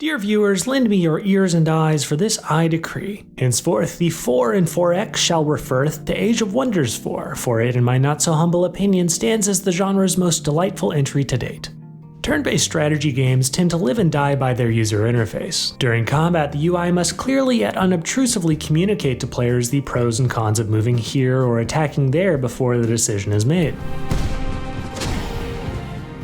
Dear viewers, lend me your ears and eyes, for this I decree. Henceforth, the 4 and 4X shall referreth to Age of Wonders 4, for it, in my not-so-humble opinion, stands as the genre's most delightful entry to date. Turn-based strategy games tend to live and die by their user interface. During combat, the UI must clearly yet unobtrusively communicate to players the pros and cons of moving here or attacking there before the decision is made.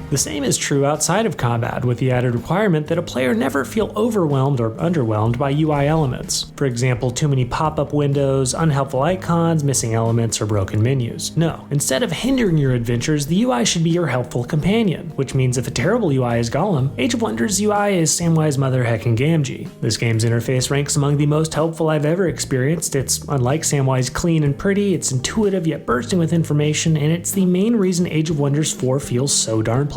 The same is true outside of combat, with the added requirement that a player never feel overwhelmed or underwhelmed by UI elements. For example, too many pop-up windows, unhelpful icons, missing elements, or broken menus. No, instead of hindering your adventures, the UI should be your helpful companion, which means if a terrible UI is Gollum, Age of Wonders' UI is Samwise Mother Heckin' Gamgee. This game's interface ranks among the most helpful I've ever experienced. It's, unlike Samwise, clean and pretty, it's intuitive yet bursting with information, and it's the main reason Age of Wonders 4 feels so darn playable.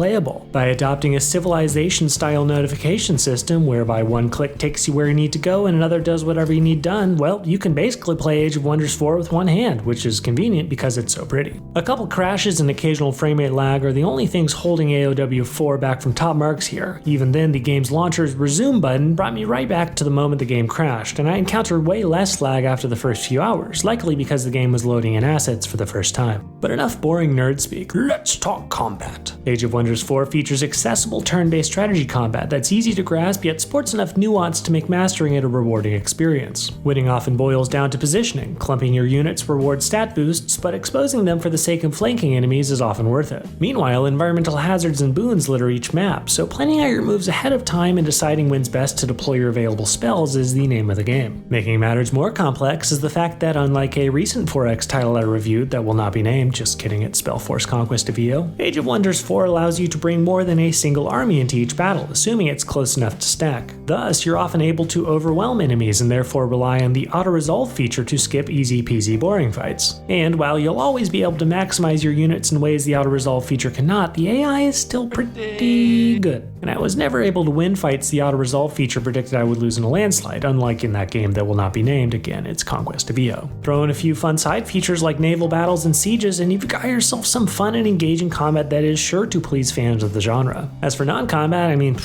By adopting a Civilization-style notification system whereby one click takes you where you need to go and another does whatever you need done, well, you can basically play Age of Wonders 4 with one hand, which is convenient because it's so pretty. A couple crashes and occasional framerate lag are the only things holding AOW 4 back from top marks here. Even then, the game's launcher's resume button brought me right back to the moment the game crashed, and I encountered way less lag after the first few hours, likely because the game was loading in assets for the first time. But enough boring nerd speak, let's talk combat. Age of Wonders 4 features accessible turn-based strategy combat that's easy to grasp yet sports enough nuance to make mastering it a rewarding experience. Winning often boils down to positioning. Clumping your units rewards stat boosts, but exposing them for the sake of flanking enemies is often worth it. Meanwhile, environmental hazards and boons litter each map, so planning out your moves ahead of time and deciding when's best to deploy your available spells is the name of the game. Making matters more complex is the fact that, unlike a recent 4X title I reviewed that will not be named, just kidding, it's Spellforce Conquest of EO, Age of Wonders 4 allows you to bring more than a single army into each battle, assuming it's close enough to stack. Thus, you're often able to overwhelm enemies and therefore rely on the auto-resolve feature to skip easy-peasy boring fights. And while you'll always be able to maximize your units in ways the auto-resolve feature cannot, the AI is still pretty good. And I was never able to win fights the auto-resolve feature predicted I would lose in a landslide, unlike in that game that will not be named, again, it's Conquest of EO. Throw in a few fun side features like naval battles and sieges, and you've got yourself some fun and engaging combat that is sure to please fans of the genre. As for non-combat, I mean,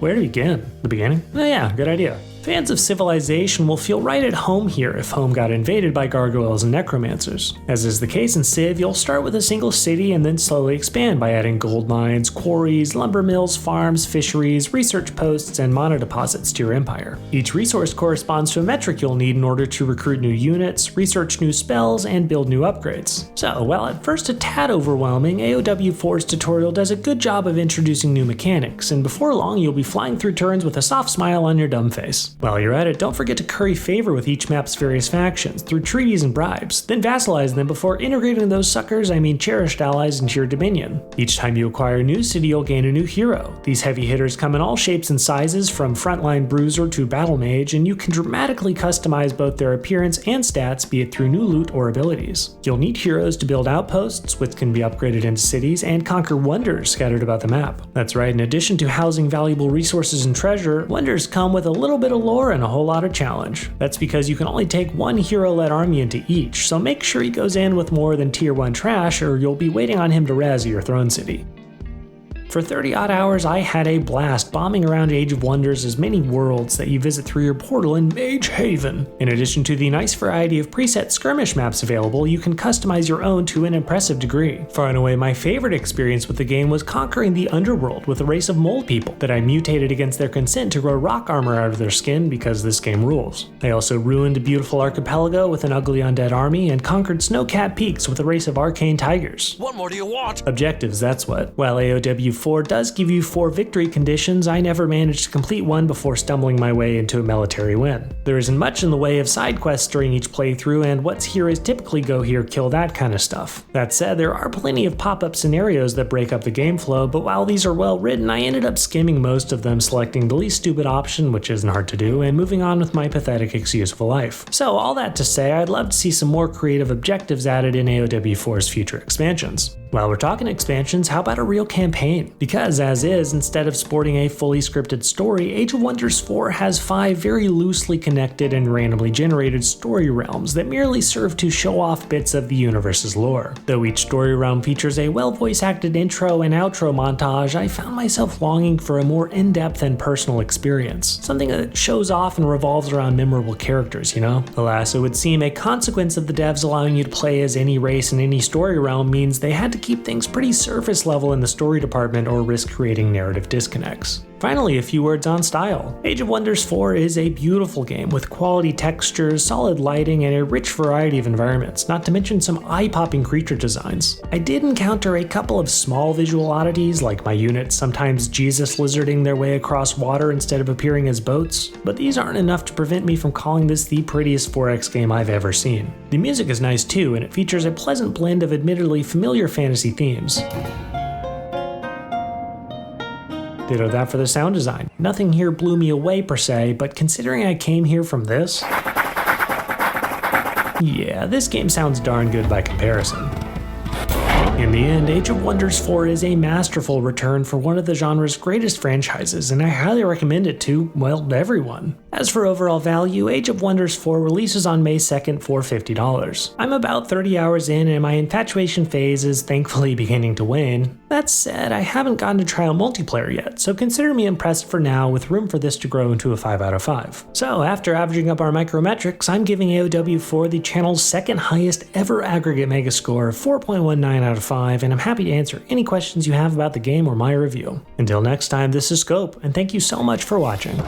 where to begin? The beginning? Oh yeah, good idea. Fans of Civilization will feel right at home here if home got invaded by gargoyles and necromancers. As is the case in Civ, you'll start with a single city and then slowly expand by adding gold mines, quarries, lumber mills, farms, fisheries, research posts, and mana deposits to your empire. Each resource corresponds to a metric you'll need in order to recruit new units, research new spells, and build new upgrades. So, while at first a tad overwhelming, AOW 4's tutorial does a good job of introducing new mechanics, and before long you'll be flying through turns with a soft smile on your dumb face. While you're at it, don't forget to curry favor with each map's various factions through treaties and bribes, then vassalize them before integrating those suckers, I mean cherished allies, into your dominion. Each time you acquire a new city, you'll gain a new hero. These heavy hitters come in all shapes and sizes, from frontline bruiser to battle mage, and you can dramatically customize both their appearance and stats, be it through new loot or abilities. You'll need heroes to build outposts, which can be upgraded into cities, and conquer wonders scattered about the map. That's right, in addition to housing valuable resources and treasure, wonders come with a little bit of lore and a whole lot of challenge. That's because you can only take one hero-led army into each, so make sure he goes in with more than tier 1 trash or you'll be waiting on him to razz your throne city. For 30-odd hours, I had a blast bombing around Age of Wonders' many worlds that you visit through your portal in Mage Haven. In addition to the nice variety of preset skirmish maps available, you can customize your own to an impressive degree. Far and away, my favorite experience with the game was conquering the underworld with a race of mole people that I mutated against their consent to grow rock armor out of their skin because this game rules. I also ruined a beautiful archipelago with an ugly undead army and conquered snow-capped peaks with a race of arcane tigers. What more do you want? Objectives, that's what. While AOW 4 does give you 4 victory conditions, I never managed to complete one before stumbling my way into a military win. There isn't much in the way of side quests during each playthrough, and what's here is typically go here, kill that kind of stuff. That said, there are plenty of pop-up scenarios that break up the game flow, but while these are well written, I ended up skimming most of them, selecting the least stupid option, which isn't hard to do, and moving on with my pathetic excuse of a life. So all that to say, I'd love to see some more creative objectives added in AOW 4's future expansions. While we're talking expansions, how about a real campaign? Because as is, instead of sporting a fully scripted story, Age of Wonders 4 has 5 very loosely connected and randomly generated story realms that merely serve to show off bits of the universe's lore. Though each story realm features a well voice acted intro and outro montage, I found myself longing for a more in-depth and personal experience. Something that shows off and revolves around memorable characters, you know? Alas, it would seem a consequence of the devs allowing you to play as any race in any story realm means they had to keep things pretty surface level in the story department or risk creating narrative disconnects. Finally, a few words on style. Age of Wonders 4 is a beautiful game with quality textures, solid lighting, and a rich variety of environments, not to mention some eye-popping creature designs. I did encounter a couple of small visual oddities, like my units sometimes Jesus lizarding their way across water instead of appearing as boats, but these aren't enough to prevent me from calling this the prettiest 4X game I've ever seen. The music is nice too, and it features a pleasant blend of admittedly familiar fantasy themes. Ditto that for the sound design. Nothing here blew me away per se, but considering I came here from this, yeah, this game sounds darn good by comparison. In the end, Age of Wonders 4 is a masterful return for one of the genre's greatest franchises, and I highly recommend it to, well, everyone. As for overall value, Age of Wonders 4 releases on May 2nd for $50. I'm about 30 hours in and my infatuation phase is thankfully beginning to wane. That said, I haven't gotten to trial multiplayer yet, so consider me impressed for now with room for this to grow into a 5 out of 5. So after averaging up our micrometrics, I'm giving AOW4 the channel's second highest ever aggregate mega score of 4.19 out of 5, and I'm happy to answer any questions you have about the game or my review. Until next time, this is Scope, and thank you so much for watching.